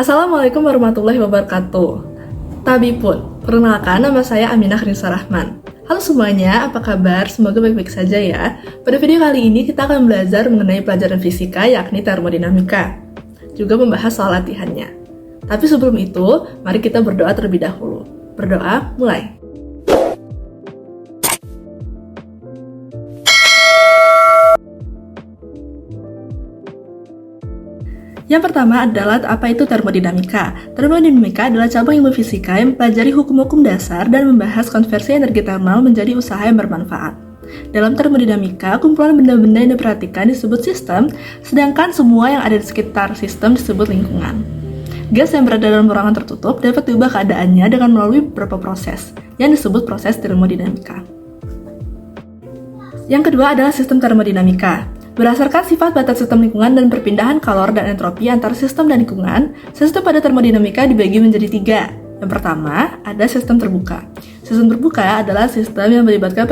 Assalamualaikum warahmatullahi wabarakatuh. Tabipun, perkenalkan nama saya Aminah Rinsa Rahman. Halo semuanya, apa kabar? Semoga baik-baik saja ya. Pada video kali ini kita akan belajar mengenai pelajaran fisika yakni termodinamika. Juga membahas soal latihannya. Tapi sebelum itu, mari kita berdoa terlebih dahulu. Berdoa, mulai. Yang pertama adalah apa itu termodinamika. Termodinamika adalah cabang ilmu fisika yang mempelajari hukum-hukum dasar dan membahas konversi energi termal menjadi usaha yang bermanfaat. Dalam termodinamika, kumpulan benda-benda yang diperhatikan disebut sistem, sedangkan semua yang ada di sekitar sistem disebut lingkungan. Gas yang berada dalam ruangan tertutup dapat diubah keadaannya dengan melalui beberapa proses, yang disebut proses termodinamika. Yang kedua adalah sistem termodinamika. Berdasarkan sifat batas sistem lingkungan dan perpindahan kalor dan entropi antara sistem dan lingkungan, sistem pada termodinamika dibagi menjadi tiga. Yang pertama, ada sistem terbuka. Sistem terbuka adalah sistem yang melibatkan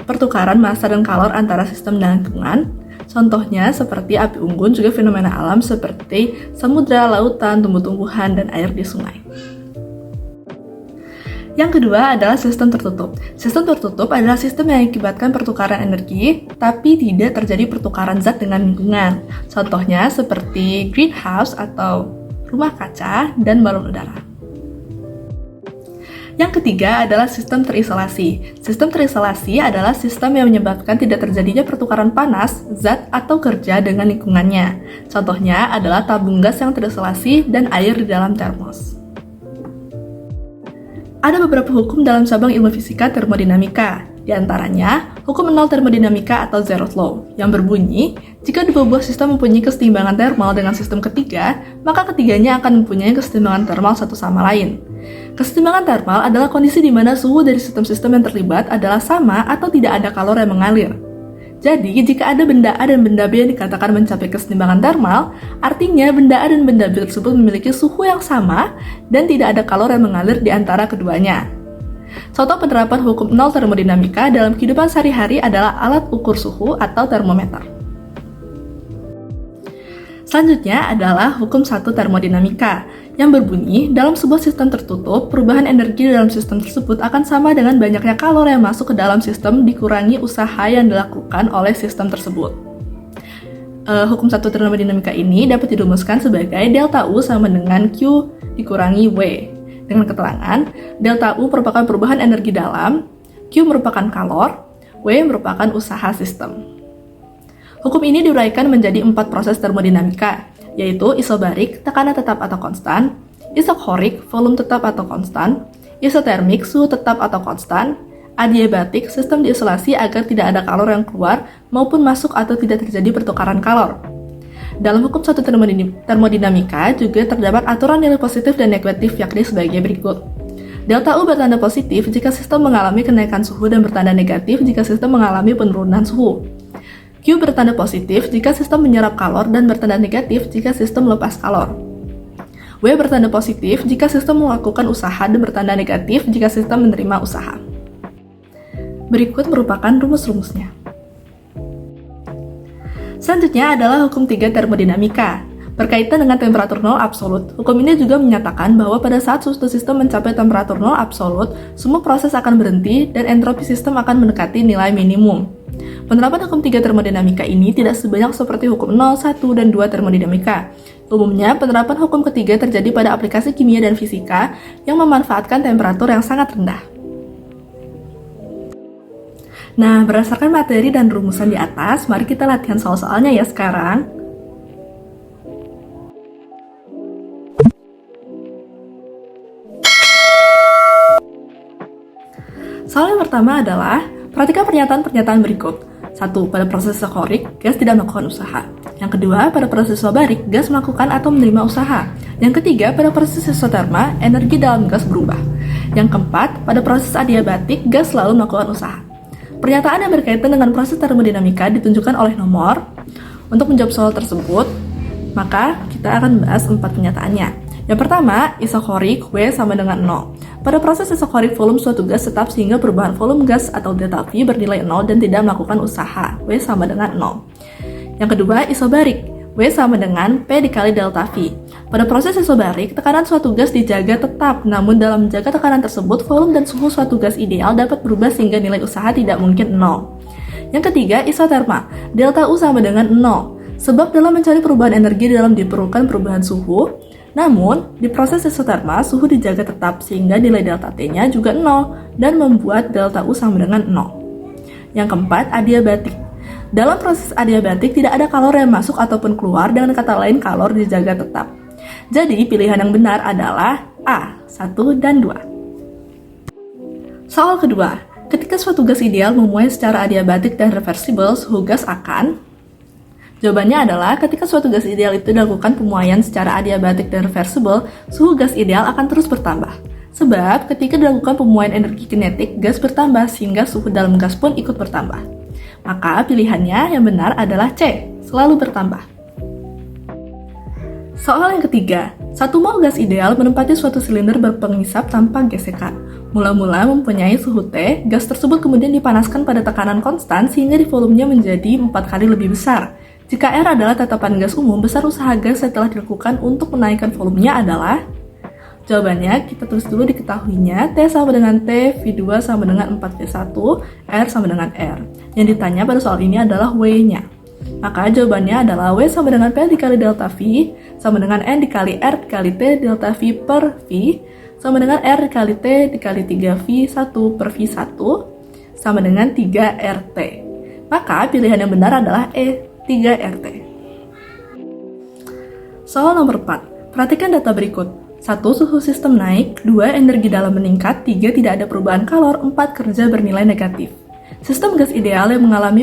pertukaran massa dan kalor antara sistem dan lingkungan. Contohnya seperti api unggun, juga fenomena alam seperti samudra, lautan, tumbuh-tumbuhan, dan air di sungai. Yang kedua adalah sistem tertutup. Sistem tertutup adalah sistem yang mengakibatkan pertukaran energi, tapi tidak terjadi pertukaran zat dengan lingkungan. Contohnya seperti greenhouse atau rumah kaca dan balon udara. Yang ketiga adalah sistem terisolasi. Sistem terisolasi adalah sistem yang menyebabkan tidak terjadinya pertukaran panas, zat, atau kerja dengan lingkungannya. Contohnya adalah tabung gas yang terisolasi dan air di dalam termos. Ada beberapa hukum dalam cabang ilmu fisika termodinamika. Di antaranya, hukum nol termodinamika atau Zeroth Law, yang berbunyi, jika dua buah sistem mempunyai kesetimbangan termal dengan sistem ketiga, maka ketiganya akan mempunyai kesetimbangan termal satu sama lain. Kesetimbangan termal adalah kondisi di mana suhu dari sistem-sistem yang terlibat adalah sama atau tidak ada kalor yang mengalir. Jadi, jika ada benda A dan benda B yang dikatakan mencapai kesetimbangan termal, artinya benda A dan benda B tersebut memiliki suhu yang sama dan tidak ada kalor yang mengalir di antara keduanya. Contoh penerapan hukum nol termodinamika dalam kehidupan sehari-hari adalah alat ukur suhu atau termometer. Selanjutnya adalah hukum 1 termodinamika, yang berbunyi, dalam sebuah sistem tertutup, perubahan energi dalam sistem tersebut akan sama dengan banyaknya kalor yang masuk ke dalam sistem dikurangi usaha yang dilakukan oleh sistem tersebut. Hukum 1 termodinamika ini dapat dirumuskan sebagai delta U sama dengan Q dikurangi W. Dengan keterangan, delta U merupakan perubahan energi dalam, Q merupakan kalor, W merupakan usaha sistem. Hukum ini diuraikan menjadi 4 proses termodinamika, yaitu isobarik, tekanan tetap atau konstan, isokorik, volume tetap atau konstan, isotermik, suhu tetap atau konstan, adiabatik, sistem diisolasi agar tidak ada kalor yang keluar maupun masuk atau tidak terjadi pertukaran kalor. Dalam hukum 1 termodinamika juga terdapat aturan nilai positif dan negatif yakni sebagai berikut. Delta U bertanda positif jika sistem mengalami kenaikan suhu dan bertanda negatif jika sistem mengalami penurunan suhu. Q bertanda positif jika sistem menyerap kalor dan bertanda negatif jika sistem melepas kalor. W bertanda positif jika sistem melakukan usaha dan bertanda negatif jika sistem menerima usaha. Berikut merupakan rumus-rumusnya. Selanjutnya adalah hukum 3 termodinamika. Berkaitan dengan temperatur nol absolut, hukum ini juga menyatakan bahwa pada saat suatu sistem mencapai temperatur nol absolut, semua proses akan berhenti dan entropi sistem akan mendekati nilai minimum. Penerapan hukum 3 termodinamika ini tidak sebanyak seperti hukum 0, 1, dan 2 termodinamika. Umumnya, penerapan hukum ketiga terjadi pada aplikasi kimia dan fisika yang memanfaatkan temperatur yang sangat rendah. Nah, berdasarkan materi dan rumusan di atas, mari kita latihan soal-soalnya ya sekarang. Soal yang pertama adalah, perhatikan pernyataan-pernyataan berikut. 1. Pada proses isokorik, gas tidak melakukan usaha. Yang kedua, pada proses isobarik, gas melakukan atau menerima usaha. Yang ketiga, pada proses isoterma, energi dalam gas berubah. Yang keempat, pada proses adiabatik, gas selalu melakukan usaha. Pernyataan yang berkaitan dengan proses termodinamika ditunjukkan oleh nomor. Untuk menjawab soal tersebut, maka kita akan bahas 4 pernyataannya. Yang pertama, isokorik W sama dengan 0. Pada proses isokorik, volume suatu gas tetap sehingga perubahan volume gas atau delta V bernilai 0 dan tidak melakukan usaha, W sama dengan 0. Yang kedua, isobarik, W sama dengan P dikali delta V. Pada proses isobarik, tekanan suatu gas dijaga tetap, namun dalam menjaga tekanan tersebut, volume dan suhu suatu gas ideal dapat berubah sehingga nilai usaha tidak mungkin 0. Yang ketiga, isoterma. Delta U sama dengan 0. Sebab dalam mencari perubahan energi dalam diperlukan perubahan suhu, namun di proses isoterma, suhu dijaga tetap sehingga nilai delta T-nya juga 0 dan membuat delta U sama dengan 0. Yang keempat, adiabatik. Dalam proses adiabatik tidak ada kalor yang masuk ataupun keluar, dengan kata lain kalor dijaga tetap. Jadi pilihan yang benar adalah A, 1 dan 2. Soal kedua, ketika suatu gas ideal memuai secara adiabatik dan reversibel, suhu gas akan... Jawabannya adalah ketika suatu gas ideal itu dilakukan pemuaian secara adiabatik dan reversibel, suhu gas ideal akan terus bertambah. Sebab ketika dilakukan pemuaian energi kinetik, gas bertambah sehingga suhu dalam gas pun ikut bertambah. Maka pilihannya yang benar adalah C, selalu bertambah. Soal yang ketiga, 1 mol gas ideal menempati suatu silinder berpengisap tanpa gesekan. Mula-mula mempunyai suhu T, gas tersebut kemudian dipanaskan pada tekanan konstan sehingga di volumenya menjadi 4 kali lebih besar. Jika R adalah tetapan gas umum, besar usaha gas setelah dilakukan untuk menaikkan volumenya adalah... Jawabannya kita tulis dulu diketahuinya, T sama dengan T, V2 sama dengan 4V1, R sama dengan R. Yang ditanya pada soal ini adalah W-nya. Maka jawabannya adalah W sama dengan P dikali delta V, sama dengan N dikali R dikali T delta V per V, sama dengan R dikali T dikali 3V1 per V1, sama dengan 3RT. Maka pilihan yang benar adalah E, 3RT. Soal nomor 4. Perhatikan data berikut. 1. Suhu sistem naik. 2. Energi dalam meningkat. 3. Tidak ada perubahan kalor. 4. Kerja bernilai negatif. Sistem gas ideal yang mengalami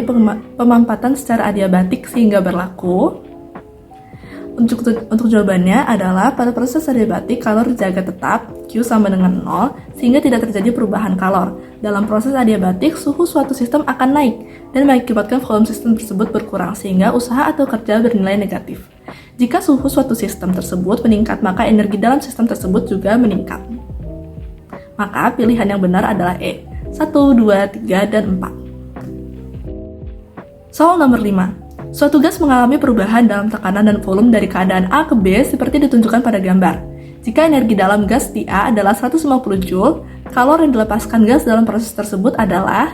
pemampatan secara adiabatik sehingga berlaku. Untuk jawabannya adalah pada proses adiabatik kalor dijaga tetap, Q sama dengan 0, sehingga tidak terjadi perubahan kalor. Dalam proses adiabatik, suhu suatu sistem akan naik dan mengakibatkan volume sistem tersebut berkurang sehingga usaha atau kerja bernilai negatif. Jika suhu suatu sistem tersebut meningkat, maka energi dalam sistem tersebut juga meningkat. Maka pilihan yang benar adalah E, 1, 2, 3, dan 4. Soal nomor 5. Suatu gas mengalami perubahan dalam tekanan dan volume dari keadaan A ke B seperti ditunjukkan pada gambar. Jika energi dalam gas di A adalah 150 Joule, kalor yang dilepaskan gas dalam proses tersebut adalah...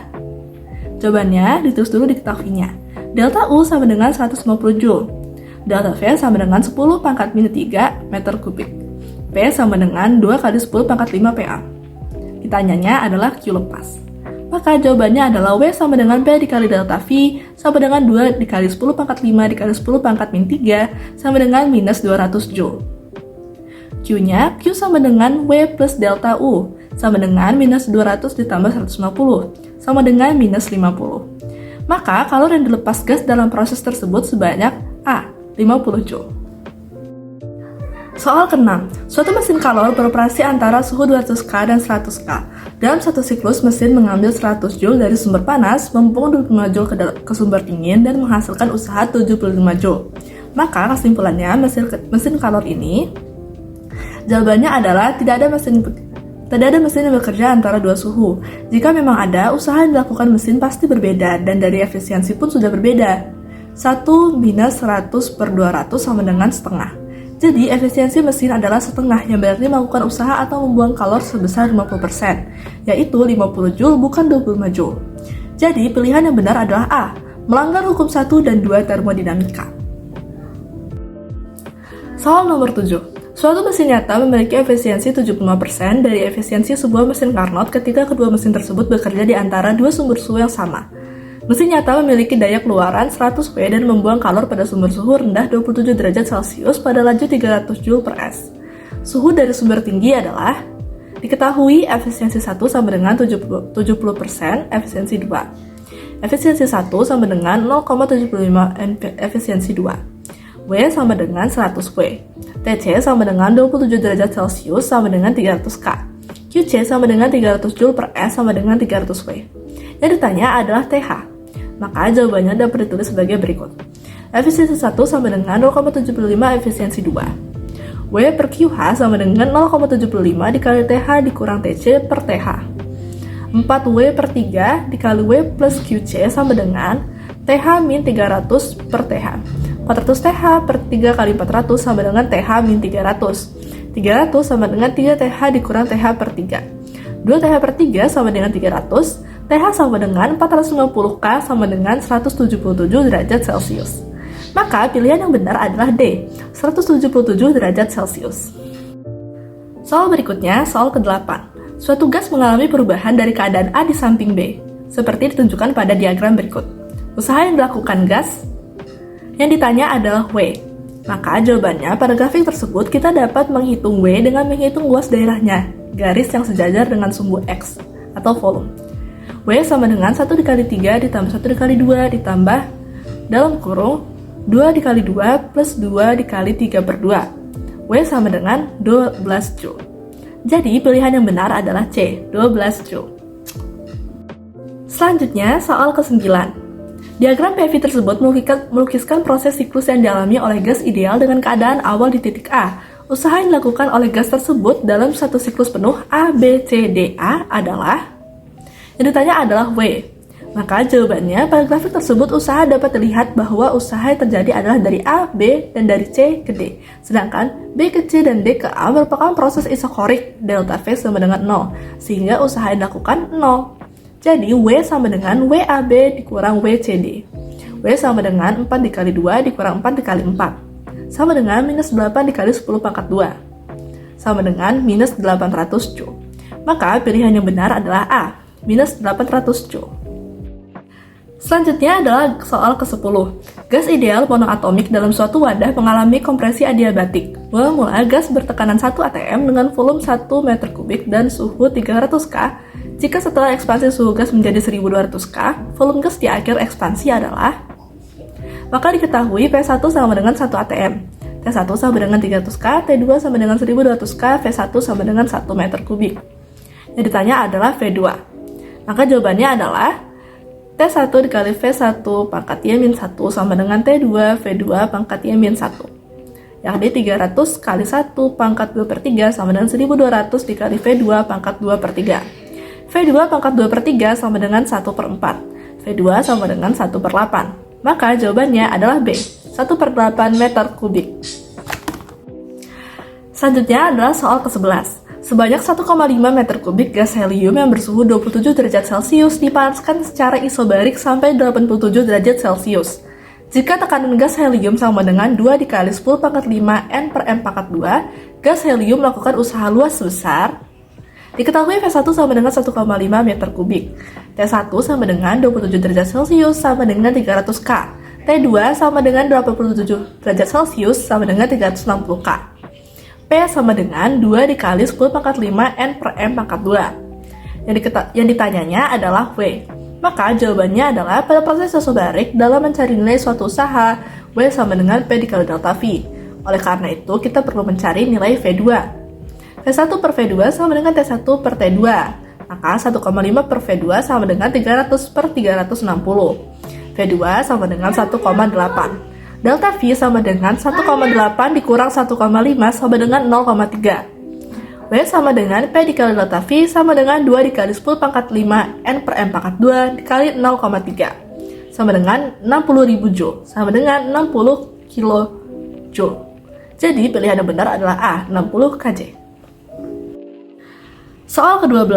Jawabannya ditulis dulu diketahuinya. Delta U sama dengan 150 Joule. Delta V sama dengan 10 pangkat minus 3 meter kubik. P sama dengan 2 kali 10 pangkat 5 PA. Ditanyanya adalah Q lepas. Maka jawabannya adalah W sama dengan P dikali delta V sama dengan 2 dikali 10 pangkat 5 dikali 10 pangkat min 3 sama dengan minus 200 Joule. Q-nya Q sama dengan W plus delta U sama dengan minus 200 ditambah 150 sama dengan minus 50. Maka kalor yang dilepas gas dalam proses tersebut sebanyak A, 50 Joule. Soal ke-6. Suatu mesin kalor beroperasi antara suhu 200K dan 100K. Dalam satu siklus, mesin mengambil 100 Joule dari sumber panas, membuang 25 Joule ke sumber dingin, dan menghasilkan usaha 75 Joule. Maka kesimpulannya, mesin kalor ini, jawabannya adalah tidak ada mesin yang bekerja antara dua suhu. Jika memang ada, usaha yang dilakukan mesin pasti berbeda, dan dari efisiensi pun sudah berbeda. 1 minus 100 per 200 sama dengan setengah. Jadi, efisiensi mesin adalah setengah, yang berarti melakukan usaha atau membuang kalor sebesar 50%, yaitu 50 Joule bukan 25 Joule. Jadi, pilihan yang benar adalah A, melanggar hukum 1 dan 2 termodinamika. Soal nomor 7. Suatu mesin nyata memiliki efisiensi 75% dari efisiensi sebuah mesin Carnot ketika kedua mesin tersebut bekerja di antara dua sumber suhu yang sama. Mesin nyata memiliki daya keluaran 100 W dan membuang kalor pada sumber suhu rendah 27 derajat Celcius pada laju 300 Joule per S. Suhu dari sumber tinggi adalah diketahui efisiensi 1 sama dengan 70%, efisiensi 2. Efisiensi 1 sama dengan 0,75 efisiensi 2. W sama dengan 100 W. TC sama dengan 27 derajat Celcius sama dengan 300 K. QC sama dengan 300 Joule per S sama dengan 300 W. Yang ditanya adalah TH. Maka jawabannya dapat ditulis sebagai berikut. Efisiensi 1 sama dengan 0,75 efisiensi 2. W per QH sama dengan 0,75 dikali TH dikurang TC per TH. 4W per 3 dikali W plus QC sama dengan TH min 300 per TH. 400 TH per 3 kali 400 sama dengan TH min 300. 300 sama dengan 3 TH dikurang TH per 3. 2 TH per 3 sama dengan 300. TH sama dengan 450K sama dengan 177 derajat Celcius. Maka pilihan yang benar adalah D, 177 derajat Celcius. Soal berikutnya, soal ke-8. Suatu gas mengalami perubahan dari keadaan A di samping B, seperti ditunjukkan pada diagram berikut. Usaha yang dilakukan gas yang ditanya adalah W. Maka jawabannya pada grafik tersebut kita dapat menghitung W dengan menghitung luas daerahnya, garis yang sejajar dengan sumbu X, atau volume. W sama dengan 1 dikali 3 ditambah 1 dikali 2 ditambah dalam kurung 2 dikali 2 plus 2 dikali 3 per 2. W sama dengan 12 Joule. Jadi pilihan yang benar adalah C, 12 Joule. Selanjutnya, soal ke-9. Diagram PV tersebut melukiskan proses siklus yang dialami oleh gas ideal dengan keadaan awal di titik A. Usaha yang dilakukan oleh gas tersebut dalam satu siklus penuh A, B, C, D, A adalah... Yang ditanya adalah W. Maka jawabannya pada grafik tersebut usaha dapat dilihat bahwa usaha yang terjadi adalah dari A, B, dan dari C ke D. Sedangkan B ke C dan D ke A merupakan proses isokorik delta V sama dengan 0, sehingga usaha yang dilakukan 0. Jadi W sama dengan WAB dikurang WCD. W sama dengan 4 dikali 2 dikurang 4 dikali 4. Sama dengan minus 8 dikali 10 pangkat 2. Sama dengan minus 800 Joule. Maka pilihan yang benar adalah A, minus 800 Joule. Selanjutnya adalah soal ke-10. Gas ideal monoatomik dalam suatu wadah mengalami kompresi adiabatik. Mula-mula gas bertekanan 1 atm dengan volume 1 meter kubik dan suhu 300 K. Jika setelah ekspansi suhu gas menjadi 1200 K, volume gas di akhir ekspansi adalah... Maka diketahui P1 sama dengan 1 atm. T1 sama dengan 300 K, T2 sama dengan 1200 K, V1 sama dengan 1 meter kubik. Yang ditanya adalah V2. Maka jawabannya adalah T1 dikali V1 pangkat Y-1 sama dengan T2 V2 pangkat Y-1. Yang di 300 kali 1 pangkat 2 per 3 sama dengan 1200 dikali V2 pangkat 2 per 3. V2 pangkat 2 per 3 sama dengan 1 per 4. V2 sama dengan 1 per 8. Maka jawabannya adalah B, 1 per 8 meter kubik. Selanjutnya adalah soal ke-11. Sebanyak 1,5 meter kubik gas helium yang bersuhu 27 derajat Celcius dipanaskan secara isobarik sampai 87 derajat Celcius. Jika tekanan gas helium sama dengan 2 dikali 10 pangkat 5 N per M pangkat 2, gas helium melakukan usaha luas sebesar... Diketahui V1 sama dengan 1,5 meter kubik. T1 sama dengan 27 derajat Celcius sama dengan 300 K. T2 sama dengan 87 derajat Celcius sama dengan 360 K. P sama dengan 2 dikali 10 pangkat 5 N per M pangkat 2. Yang ditanyanya adalah W. Maka jawabannya adalah pada proses isobarik dalam mencari nilai suatu usaha, W sama dengan P dikali delta V. Oleh karena itu, kita perlu mencari nilai V2. V1 per V2 sama dengan T1 per T2. Maka 1,5 per V2 sama dengan 300 per 360. V2 sama dengan 1,8. Delta V sama dengan 1,8 dikurang 1,5 sama dengan 0,3. W sama dengan P dikali delta V sama dengan 2 dikali 10 pangkat 5 N per M pangkat 2 dikali 0,3. Sama dengan 60.000 Joule. Sama dengan 60 kJ. Jadi pilihan yang benar adalah A, 60 kJ. Soal ke-12.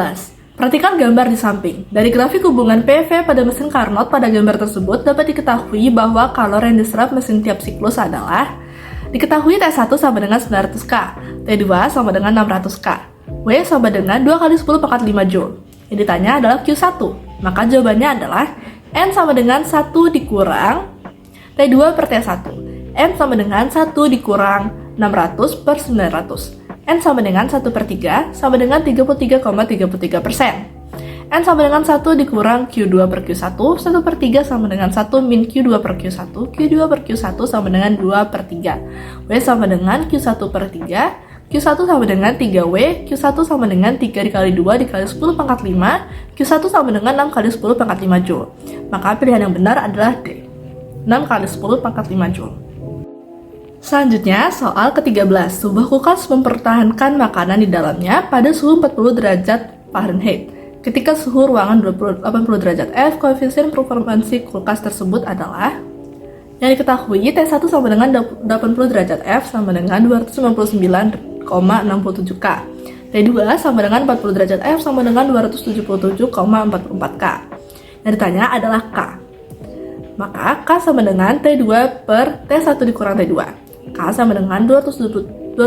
Perhatikan gambar di samping. Dari grafik hubungan PV pada mesin Carnot pada gambar tersebut dapat diketahui bahwa kalor yang diserap mesin tiap siklus adalah diketahui T1 sama dengan 900K, T2 sama dengan 600K, W sama dengan 2 kali 10 pangkat 5 Joule. Yang ditanya adalah Q1. Maka jawabannya adalah N sama dengan 1 dikurang T2 per T1. N sama dengan 1 dikurang 600 per 900. N sama dengan 1 per 3 sama dengan 33,33%. N sama dengan 1 dikurang Q2 per Q1, 1 per 3 sama dengan 1 min Q2 per Q1, Q2 per Q1 sama dengan 2 per 3. W sama dengan Q1 per 3, Q1 sama dengan 3W, Q1 sama dengan 3 dikali 2 dikali 10 pangkat 5, Q1 sama dengan 6 kali 10 pangkat 5 Joule. Maka pilihan yang benar adalah D, 6 kali 10 pangkat 5 Joule. Selanjutnya, soal ke-13. Sebuah kulkas mempertahankan makanan di dalamnya pada suhu 40 derajat Fahrenheit. Ketika suhu ruangan 80 derajat F, koefisien performansi kulkas tersebut adalah... Yang diketahui T1 sama dengan 80 derajat F sama dengan 259,67 K. T2 sama dengan 40 derajat F sama dengan 277,44 K. Yang ditanya adalah K. Maka K sama dengan T2 per T1 dikurang T2. K sama dengan 277,44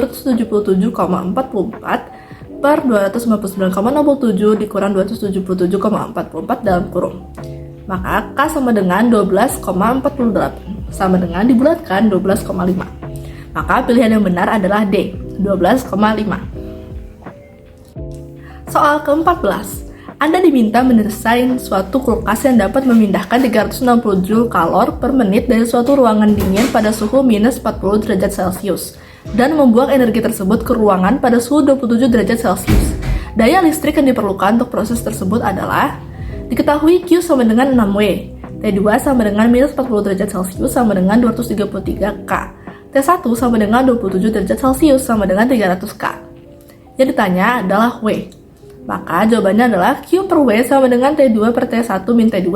per 259,67 dikurang 277,44 dalam kurung. Maka K sama dengan 12,48 sama dengan dibulatkan 12,5. Maka pilihan yang benar adalah D, 12,5. Soal ke-14. Anda diminta mendesain suatu kulkas yang dapat memindahkan 360 Joule kalor per menit dari suatu ruangan dingin pada suhu minus 40 derajat Celcius dan membuang energi tersebut ke ruangan pada suhu 27 derajat Celcius. Daya listrik yang diperlukan untuk proses tersebut adalah diketahui Q sama dengan 6W, T2 sama dengan minus 40 derajat Celcius sama dengan 233 K, T1 sama dengan 27 derajat Celcius sama dengan 300 K. Yang ditanya adalah W. Maka jawabannya adalah Q per W sama dengan T2 per T1 min T2.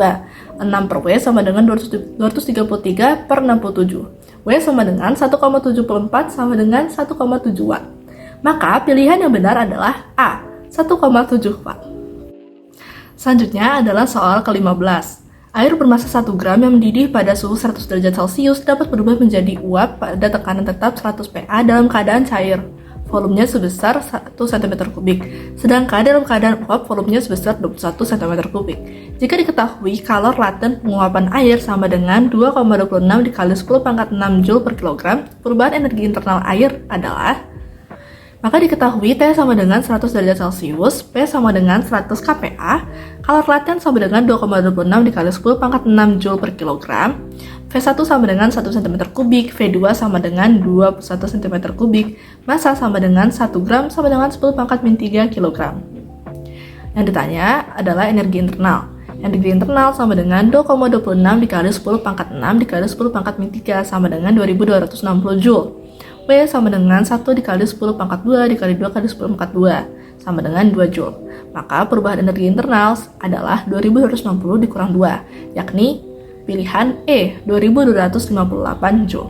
6 per W sama dengan 233 per 67. W sama dengan 1,74 sama dengan 1,7 Watt. Maka pilihan yang benar adalah A, 1,7 Watt. Selanjutnya adalah soal ke-15. Air bermassa 1 gram yang mendidih pada suhu 100 derajat Celcius dapat berubah menjadi uap pada tekanan tetap 100 PA dalam keadaan cair. Volumenya sebesar 1 cm3, sedangkan dalam keadaan uap volumenya sebesar 21 cm3. Jika diketahui kalor laten penguapan air sama dengan 2,26 dikali 10 pangkat 6 Joule per kilogram, perubahan energi internal air adalah, maka diketahui T sama dengan 100 derajat Celcius, P sama dengan 100 kPa, kalor laten sama dengan 2,26 dikali 10 pangkat 6 Joule per kilogram, V1 sama dengan 1 cm3, V2 sama dengan 21 cm3, massa sama dengan 1 gram sama dengan 10 pangkat min 3 kg. Yang ditanya adalah energi internal. Energi internal sama dengan 2,26 dikali 10 pangkat 6 dikali 10 pangkat min 3 sama dengan 2260 Joule. W sama dengan 1 dikali 10 pangkat 2 dikali 2 kali 10 pangkat 2 sama dengan 2 Joule. Maka perubahan energi internal adalah 2260 dikurang 2, yakni pilihan E, 2258 Joule.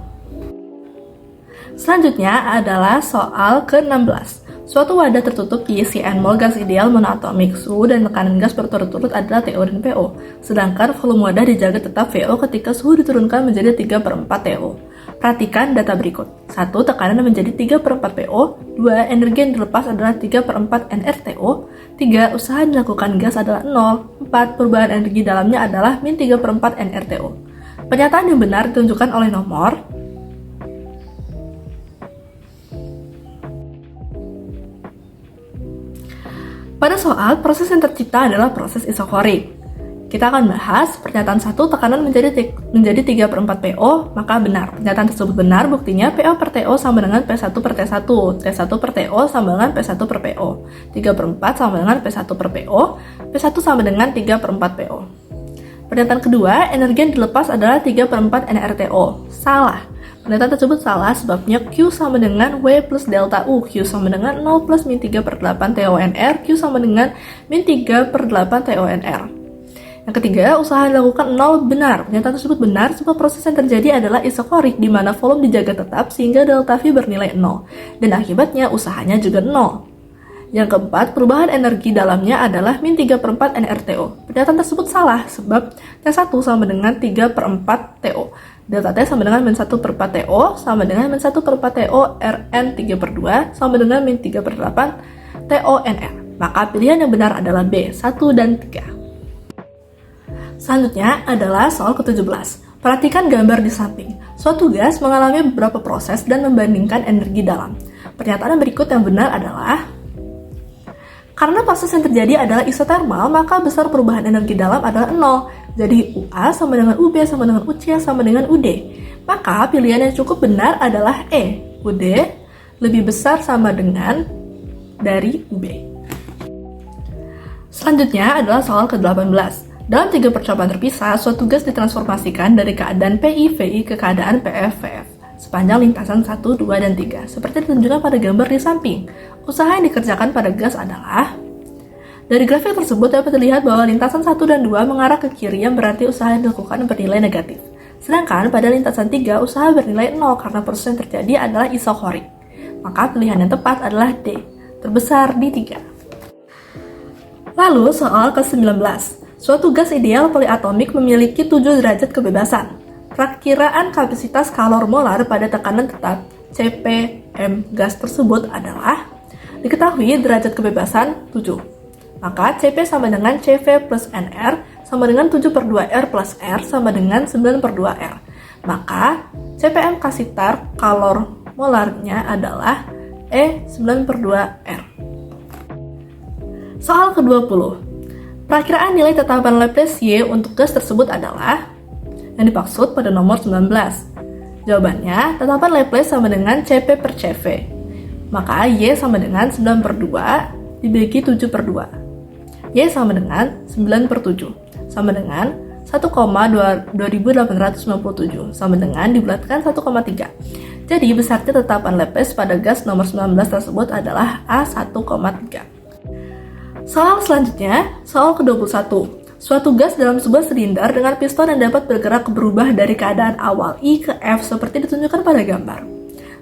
Selanjutnya adalah soal ke-16. Suatu wadah tertutup diisi N mol gas ideal monoatomik, suhu dan tekanan gas berturut-turut adalah TO dan PO, sedangkan volume wadah dijaga tetap VO ketika suhu diturunkan menjadi 3/4 TO. Perhatikan data berikut. 1. Tekanan menjadi 3/4 PO. 2. Energi yang dilepas adalah 3/4 nRTO. 3. Usaha yang dilakukan gas adalah 0. 4. Perubahan energi dalamnya adalah min 3/4 nRTO. Pernyataan yang benar ditunjukkan oleh nomor Pada soal, proses yang tercipta adalah proses isokorik. Kita akan bahas pernyataan 1, tekanan menjadi 3/4 PO, maka benar. Pernyataan tersebut benar, buktinya PO per TO sama dengan P1 per T1, T1 per TO sama dengan P1 per PO, 3/4 sama dengan P1 per PO, P1 sama dengan 3/4 PO. Pernyataan kedua, energi yang dilepas adalah 3/4 nRTO. Salah. Pernyataan tersebut salah sebabnya Q sama dengan W plus delta U, Q sama dengan 0 plus min 3/8 TONR, Q sama dengan min 3/8 TONR. Yang ketiga, usaha yang dilakukan 0 benar. Pernyataan tersebut benar sebab proses yang terjadi adalah isokorik di mana volume dijaga tetap sehingga delta V bernilai 0, dan akibatnya usahanya juga 0. Yang keempat, perubahan energi dalamnya adalah min 3/4 nRTO. Pernyataan tersebut salah sebab T1 sama dengan 3/4 TO. Delta T sama dengan min 1/4 TO sama dengan min 1/4 TO Rn 3/2 sama dengan min 3/8 TONR. Maka pilihan yang benar adalah B, 1 dan 3. Selanjutnya adalah soal ke-17. Perhatikan gambar di samping. Suatu gas mengalami beberapa proses dan membandingkan energi dalam. Pernyataan berikut yang benar adalah, karena proses yang terjadi adalah isotermal, maka besar perubahan energi dalam adalah 0. Jadi UA sama dengan UB sama dengan UC sama dengan UD. Maka pilihan yang cukup benar adalah E. UD lebih besar sama dengan dari UB. Selanjutnya adalah soal ke-18. Dalam 3 percobaan terpisah, suatu gas ditransformasikan dari keadaan PI-VI ke keadaan PF-VF sepanjang lintasan 1, 2, dan 3, seperti ditunjukkan pada gambar di samping. Usaha yang dikerjakan pada gas adalah, dari grafik tersebut dapat dilihat bahwa lintasan 1 dan 2 mengarah ke kiri yang berarti usaha yang dilakukan bernilai negatif. Sedangkan pada lintasan 3, usaha bernilai 0 karena proses yang terjadi adalah isokorik. Maka pilihan yang tepat adalah D, terbesar di 3. Lalu soal ke-19. Suatu gas ideal poliatomik memiliki 7 derajat kebebasan. Perkiraan kapasitas kalor molar pada tekanan tetap CPm gas tersebut adalah diketahui derajat kebebasan 7. Maka Cp sama dengan Cv plus Nr sama dengan 7/2R plus R sama dengan 9/2R. Maka CPm kasitar kalor molarnya adalah E9/2R. Soal ke-20. Perakiraan nilai tetapan Laplace Y untuk gas tersebut adalah yang dimaksud pada nomor 19. Jawabannya, tetapan Laplace sama dengan Cp per Cv. Maka Y sama dengan 9/2 dibagi 7/2. Y sama dengan 9/7. Sama dengan 1,2897. Sama dengan dibulatkan 1,3. Jadi besarnya tetapan Laplace pada gas nomor 19 tersebut adalah A1,3. Soal selanjutnya, soal ke-21. Suatu gas dalam sebuah silinder dengan piston yang dapat bergerak berubah dari keadaan awal I ke F seperti ditunjukkan pada gambar.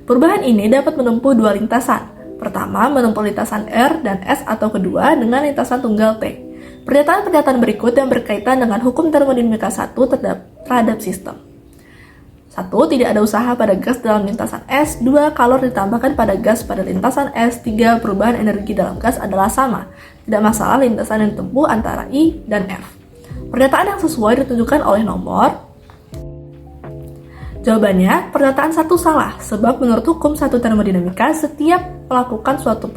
Perubahan ini dapat menempuh dua lintasan. Pertama, menempuh lintasan R dan S atau kedua dengan lintasan tunggal T. Pernyataan-pernyataan berikut yang berkaitan dengan hukum termodinamika 1 terhadap sistem. 1. Tidak ada usaha pada gas dalam lintasan S. 2. Kalor ditambahkan pada gas pada lintasan S. 3. Perubahan energi dalam gas adalah sama. Tidak masalah lintasan yang ditempuh antara I dan F. Pernyataan yang sesuai ditunjukkan oleh nomor. Jawabannya, pernyataan 1 salah, sebab menurut hukum 1 termodinamika, setiap melakukan suatu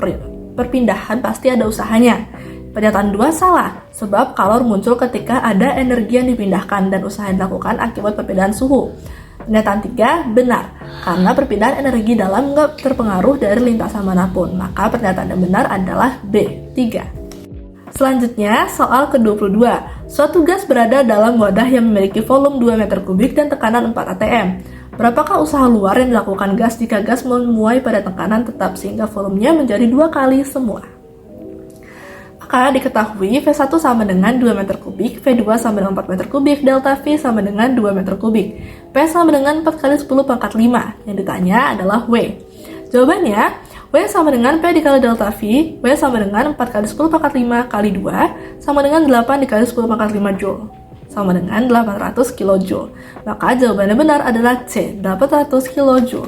perpindahan pasti ada usahanya. Pernyataan 2 salah, sebab kalor muncul ketika ada energi yang dipindahkan dan usaha yang dilakukan akibat perbedaan suhu. Pernyataan 3 benar, karena perpindahan energi dalam nggak terpengaruh dari lintasan manapun. Maka pernyataan yang benar adalah B, 3. Selanjutnya, soal ke-22. Suatu gas berada dalam wadah yang memiliki volume 2 meter kubik dan tekanan 4 atm. Berapakah usaha luar yang dilakukan gas jika gas memuai pada tekanan tetap sehingga volumenya menjadi 2 kali semua? Maka diketahui V1 sama dengan 2 meter kubik, V2 sama dengan 4 meter kubik, delta V sama dengan 2 meter kubik, P sama dengan 4 kali 10 pangkat 5. Yang ditanya adalah W. Jawabannya, W sama dengan P dikali delta V, W sama dengan 4 kali 10 pangkat 5 kali 2, sama dengan 8 dikali 10 pangkat 5 Joule, sama dengan 800 kJ. Maka jawabannya benar adalah C, 800 kJ.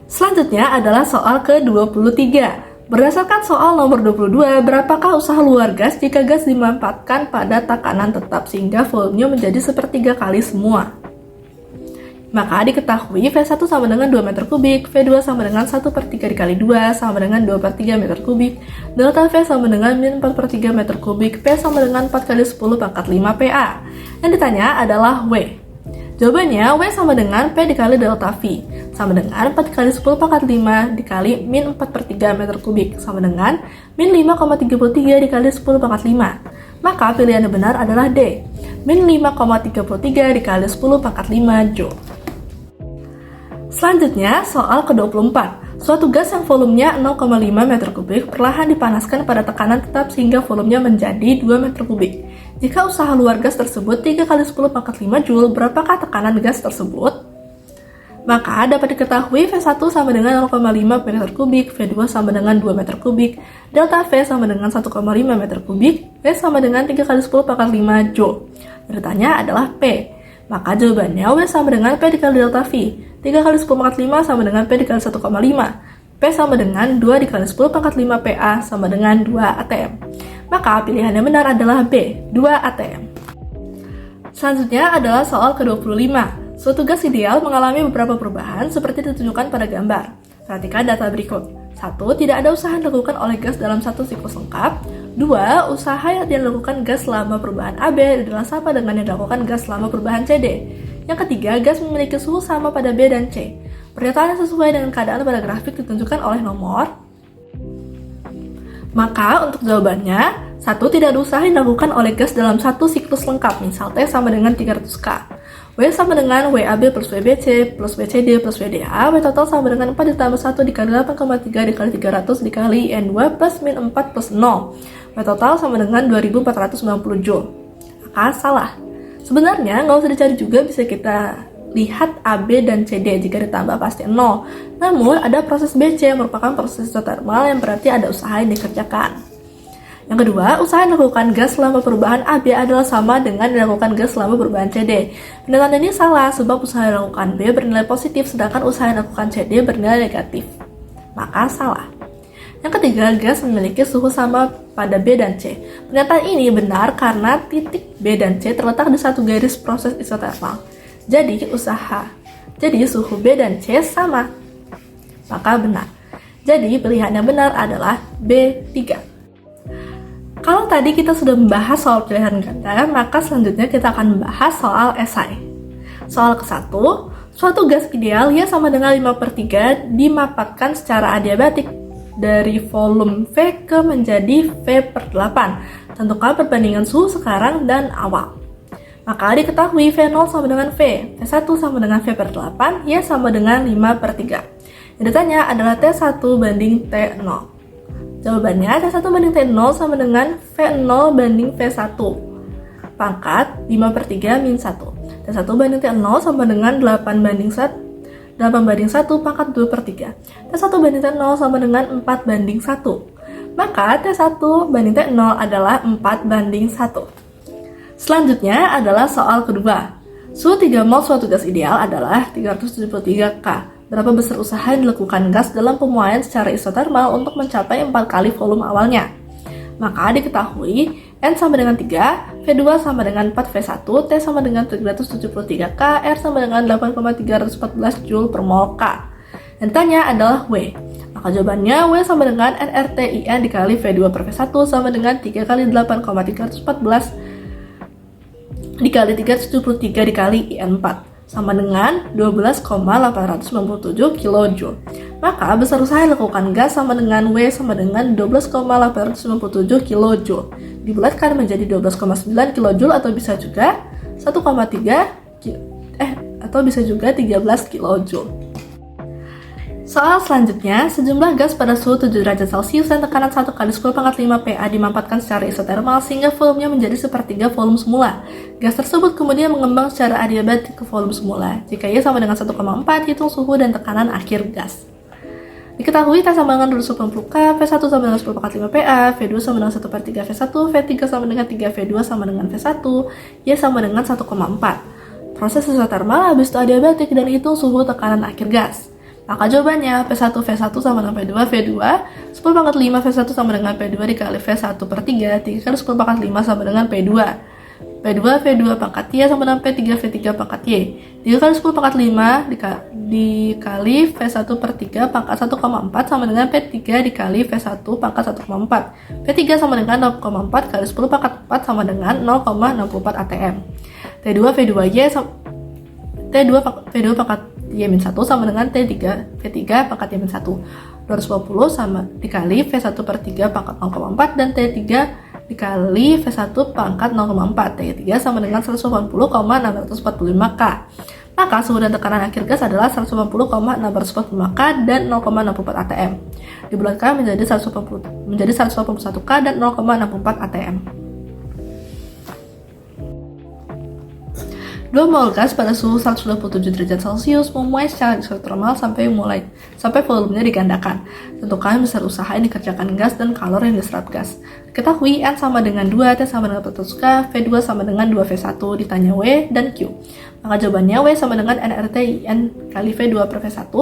Selanjutnya adalah soal ke-23. Berdasarkan soal nomor 22, berapakah usaha luar gas jika gas dimanfaatkan pada tekanan tetap sehingga volumenya menjadi sepertiga kali semua? Maka diketahui V1 sama dengan 2 meter kubik, V2 sama dengan 1/3 dikali 2 sama dengan 2/3 meter kubik, delta V sama dengan min 4/3 meter kubik, P sama dengan 4 kali 10 pangkat 5 PA. Yang ditanya adalah W. Jawabannya, W sama dengan P dikali delta V, sama dengan 4 kali 10 pangkat 5 dikali min 4/3 meter kubik, sama dengan min 5,33 dikali 10 pangkat 5. Maka pilihan yang benar adalah D, min 5,33 dikali 10 pangkat 5 Joule. Selanjutnya, soal ke-24. Suatu gas yang volumenya 0,5 meter kubik perlahan dipanaskan pada tekanan tetap sehingga volumenya menjadi 2 meter kubik. Jika usaha luar gas tersebut 3 kali 10 pangkat 5 Joule, berapakah tekanan gas tersebut? Maka dapat diketahui V1 sama dengan 0,5 meter kubik, V2 sama dengan 2 meter kubik, delta V sama dengan 1,5 meter kubik, V sama dengan 3 kali 10 pangkat 5 Joule. Bertanya adalah P. Maka jawabannya W sama dengan P dikali delta V. 3 kali 10 pangkat 5 sama dengan P dikali 1,5. P sama dengan 2 dikali 10 pangkat 5 PA sama dengan 2 atm. Maka pilihan yang benar adalah B, 2 atm. Selanjutnya adalah soal ke-25. Suatu gas ideal mengalami beberapa perubahan seperti ditunjukkan pada gambar. Perhatikan data berikut. 1. Tidak ada usaha yang dilakukan oleh gas dalam satu siklus lengkap. 2. Usaha yang dilakukan gas selama perubahan AB adalah sama dengan yang dilakukan gas selama perubahan CD. Yang ketiga, gas memiliki suhu sama pada B dan C. Pernyataan yang sesuai dengan keadaan pada grafik ditunjukkan oleh nomor. Maka untuk jawabannya, 1. Tidak ada usaha yang dilakukan oleh gas dalam satu siklus lengkap, misal T sama dengan 300K. W sama dengan WAB plus WBC plus WCD plus WDA. W total sama dengan 4 ditambah 1 dikali 8,3 dikali 300 dikali N2 plus min 4 plus 0. W total sama dengan 2490 Joule. Maka salah. Sebenarnya nggak usah dicari juga, bisa kita lihat AB dan CD jika ditambah pasti 0. Namun ada proses BC yang merupakan proses isotermal yang berarti ada usaha yang dikerjakan. Yang kedua, usaha yang dilakukan gas selama perubahan AB adalah sama dengan dilakukan gas selama perubahan CD. Pernyataan ini salah sebab usaha yang dilakukan B bernilai positif sedangkan usaha yang dilakukan CD bernilai negatif. Maka salah. Yang ketiga, gas memiliki suhu sama pada B dan C. Pernyataan ini benar karena titik B dan C terletak di satu garis proses isotermal. Jadi suhu B dan C sama. Maka benar. Jadi pilihan yang benar adalah B3. Kalau tadi kita sudah membahas soal pilihan ganda, maka selanjutnya kita akan membahas soal esai. Soal ke-1, suatu gas ideal yang sama dengan 5/3 dimapatkan secara adiabatik dari volume V ke menjadi V/8. Tentukan perbandingan suhu sekarang dan awal. Maka diketahui V0 sama dengan V, T1 sama dengan V/8, Y sama dengan 5/3. Yang ditanya adalah T1 banding T0. Jawabannya T1 banding T0 sama dengan V0 banding V1 pangkat 5/3 min 1. T1 banding T0 sama dengan 8 banding 1 pangkat 2/3. T1 banding T0 sama dengan 4 banding 1. Maka T1 banding T0 adalah 4 banding 1. Selanjutnya adalah soal kedua. Suhu 3 mol suatu gas ideal adalah 373 K. Berapa besar usaha yang dilakukan gas dalam pemuaian secara isotermal untuk mencapai 4 kali volume awalnya? Maka diketahui N sama dengan 3, V2 sama dengan 4 V1, T sama dengan 373 K, R sama dengan 8,314 Joule per mol K. Yang ditanya adalah W. Maka jawabannya W sama dengan NRTIN dikali V2 per V1 sama dengan 3 kali 8,314 dikali 373 dikali IN4 sama dengan 12,897 kJ. Maka besar usaha yang dilakukan gas sama dengan W sama dengan 12,897 kJ. Dibulatkan menjadi 12,9 kJ atau bisa juga 13 kJ. Soal selanjutnya, sejumlah gas pada suhu 7 derajat Celcius dan tekanan 1 kali 10 pangkat 5 PA dimampatkan secara isotermal sehingga volumenya menjadi sepertiga volume semula. Gas tersebut kemudian mengembang secara adiabatik ke volume semula. Jika Y sama dengan 1,4, hitung suhu dan tekanan akhir gas. Diketahui T sama dengan 280 K, V1 sama dengan 10 pangkat 5 PA, V2 sama dengan 1/3 V1, V3 sama dengan 3 V2 sama dengan V1, Y sama dengan 1,4. Proses isotermal habis itu adiabatik dan hitung suhu tekanan akhir gas. Maka jawabannya P1 V1 sama dengan P2 V2, 10 pangkat 5 V1 sama dengan P2 dikali V1/3, 3 kali 10 pangkat 5 sama dengan P2. P2 V2 pangkat Y sama dengan P3 V3 pangkat Y. 3 kali 10 pangkat 5 dikali V1/3 pangkat 1,4 sama dengan P3 dikali V1 pangkat 1,4. P3 sama dengan 0,4 kali 10 pangkat 4 sama dengan 0,64 atm. T2 V2Y T2 pangkat Y-1 sama dengan T3 V3 pangkat Y-1. 220 sama dikali V1/3 pangkat 0,4 dan T3 dikali V1 pangkat 0,4. T3 sama dengan 180,645 K. Maka suhu dan tekanan akhir gas adalah 180,645 K dan 0,64 atm. Dibulatkan menjadi 181 K dan 0,64 atm. 2 mol gas pada suhu 127 derajat Celcius memuai secara isotermal sampai volumenya digandakan. Tentukan besar usaha yang dikerjakan gas dan kalor yang diserap gas. Diketahui N sama dengan 2, T sama dengan 400 K, V2 sama dengan 2 V1, ditanya W dan Q. Maka jawabannya W sama dengan NRT IN kali V2 per V1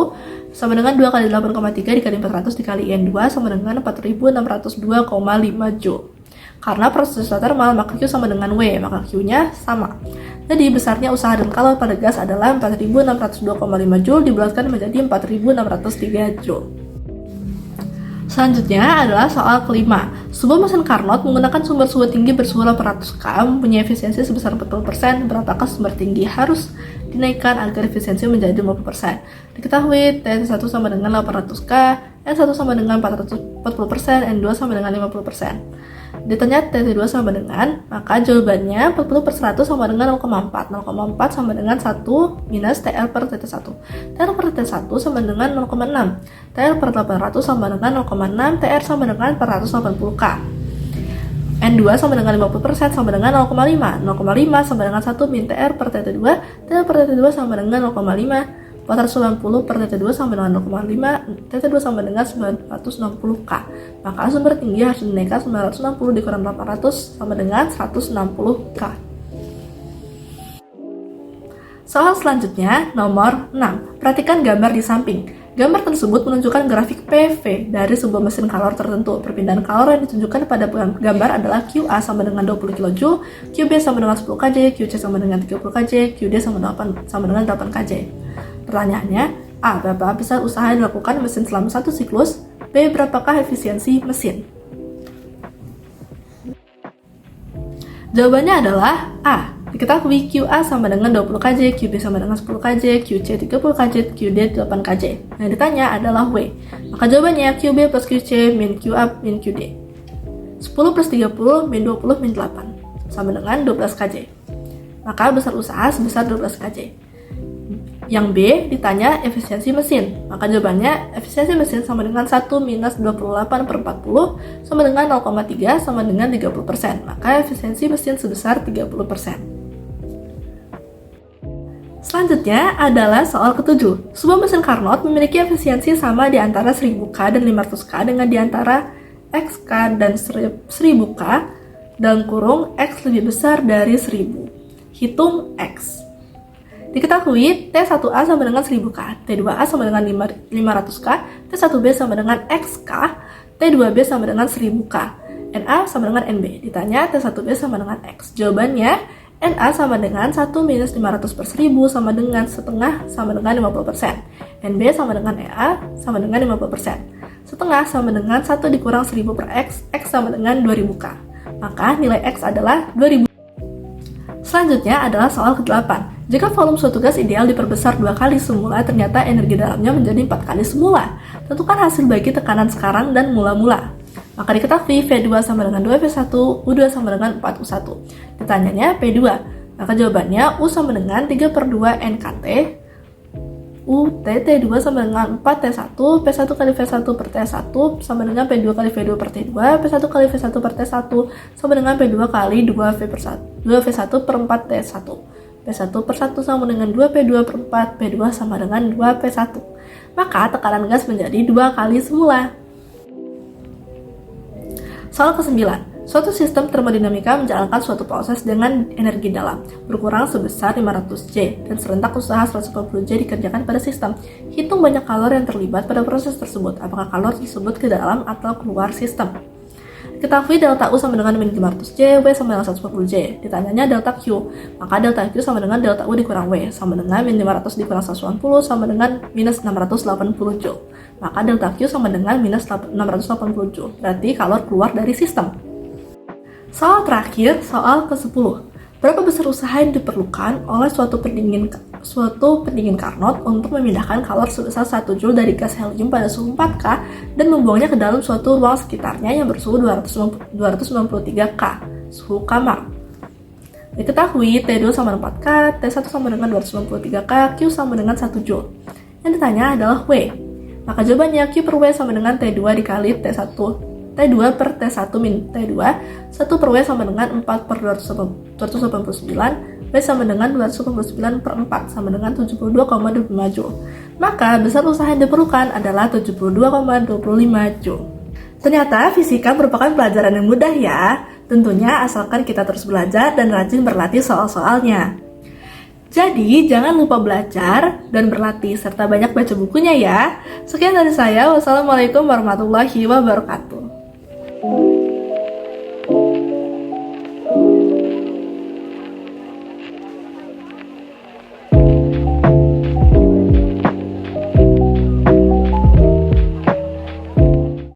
sama dengan 2 kali 8,3 dikali 400 dikali IN2 sama dengan 4602,5 Joule. Karena proses isotermal, maka Q sama dengan W, maka Q-nya sama. Jadi besarnya usaha dan kalor pada gas adalah 4602,5 Joule dibulatkan menjadi 4603 Joule. Selanjutnya adalah soal kelima. Sebuah mesin Carnot menggunakan sumber suhu tinggi bersuhu 800 K mempunyai efisiensi sebesar 40%. Berapakah sumber tinggi harus dinaikkan agar efisiensi menjadi 50%? Diketahui T1 sama dengan 800 K, N1 sama dengan 440%, N2 sama dengan 50%. Ditanya T2 sama dengan, maka jawabannya 40 per 100 sama dengan 0,4. 0,4 sama dengan 1 minus TL per T1. TL per T1 sama dengan 0,6. TL per 800 sama dengan 0,6. TR sama dengan 480 K. N2 sama dengan 50% sama dengan 0,5. 0,5 sama dengan 1 min TR per TT2. TR per TT2 sama dengan 0,5. 490 per TT2 sama dengan 0,5. TT2 sama dengan 960K. Maka sumber tinggi harus dinaikkan 960 dikurang 800 sama dengan 160K. Soal selanjutnya, nomor 6. Perhatikan gambar di samping. Gambar tersebut menunjukkan grafik PV dari sebuah mesin kalor tertentu. Perpindahan kalor yang ditunjukkan pada gambar adalah QA sama dengan 20 kJ, QB sama dengan 10 kJ, QC sama dengan 30 kJ, QD sama dengan 8 kJ. Pertanyaannya, A. Berapa besar usaha yang dilakukan mesin selama satu siklus? B. Berapakah efisiensi mesin? Jawabannya adalah A. Diketahui QA sama dengan 20 kJ, QB sama dengan 10 kJ, QC 30 kJ, QD 8 kJ. Yang ditanya adalah W. Maka jawabannya QB plus QC min QA min QD. 10 plus 30 min 20 min 8 sama dengan 12 kJ. Maka besar usaha sebesar 12 kJ. Yang B ditanya efisiensi mesin. Maka jawabannya efisiensi mesin sama dengan 1 minus 28 per 40 sama dengan 0,3 sama dengan 30%. Maka efisiensi mesin sebesar 30%. Selanjutnya adalah soal ketujuh. Sebuah mesin Carnot memiliki efisiensi sama di antara 1000K dan 500K dengan di antara XK dan 1000K dalam kurung X lebih besar dari 1000. Hitung X. Diketahui T1A sama dengan 1000K, T2A sama dengan 500K, T1B sama dengan XK, T2B sama dengan 1000K, NA sama dengan NB. Ditanya T1B sama dengan X. Jawabannya NA sama dengan 1 minus 500 per 1000 sama dengan setengah sama dengan 50%. NB sama dengan EA sama dengan 50%. Setengah sama dengan 1 dikurang 1000 per X, X sama dengan 2000K. Maka nilai X adalah 2000. Selanjutnya adalah soal ke-8. Jika volume suatu gas ideal diperbesar 2 kali semula, ternyata energi dalamnya menjadi 4 kali semula. Tentukan hasil bagi tekanan sekarang dan mula-mula. Maka diketahui V2 sama dengan 2V1, U2 sama dengan 4U1. Ditanyanya P2. Maka jawabannya U sama dengan 3 per 2 NKT, T2 sama dengan 4T1, P1 kali V1 per T1 sama dengan P2 kali V2 per T2, P1 kali V1 per T1 sama dengan P2 kali 2V1 per 4T1. P1 per 1 sama dengan 2P2 per 4, P2 sama dengan 2P1. Maka tekanan gas menjadi 2 kali semula. Soal ke-9. Suatu sistem termodinamika menjalankan suatu proses dengan energi dalam berkurang sebesar 500J dan serentak usaha 180J dikerjakan pada sistem. Hitung banyak kalor yang terlibat pada proses tersebut. Apakah kalor tersebut ke dalam atau keluar sistem? Ketahui delta U sama dengan min 500J, W sama dengan 140J. Ditanyanya delta Q. Maka delta Q sama dengan delta U dikurang W sama dengan min 500 dikurang 180 sama dengan minus 680 Joule. Maka delta Q sama dengan minus 680 Joule. Berarti kalor keluar dari sistem. Soal terakhir, soal ke-10. Berapa besar usaha yang diperlukan oleh suatu pendingin Carnot untuk memindahkan kalor sebesar 1 Joule dari gas helium pada suhu 4K dan membuangnya ke dalam suatu ruang sekitarnya yang bersuhu 293K, suhu kamar. Diketahui T2 sama dengan 4K, T1 sama dengan 293K, Q sama dengan 1 Joule. Yang ditanya adalah W. Maka jawabannya Q per W sama dengan T2 dikali T2 per T1 min T2, 1 per W sama dengan 4 per 289, W sama dengan 289 per 4 sama dengan 72,25 Joule. Maka besar usaha yang diperlukan adalah 72,25 Joule. Ternyata fisika merupakan pelajaran yang mudah ya, tentunya asalkan kita terus belajar dan rajin berlatih soal-soalnya. Jadi, jangan lupa belajar dan berlatih, serta banyak baca bukunya ya. Sekian dari saya, wassalamualaikum warahmatullahi wabarakatuh.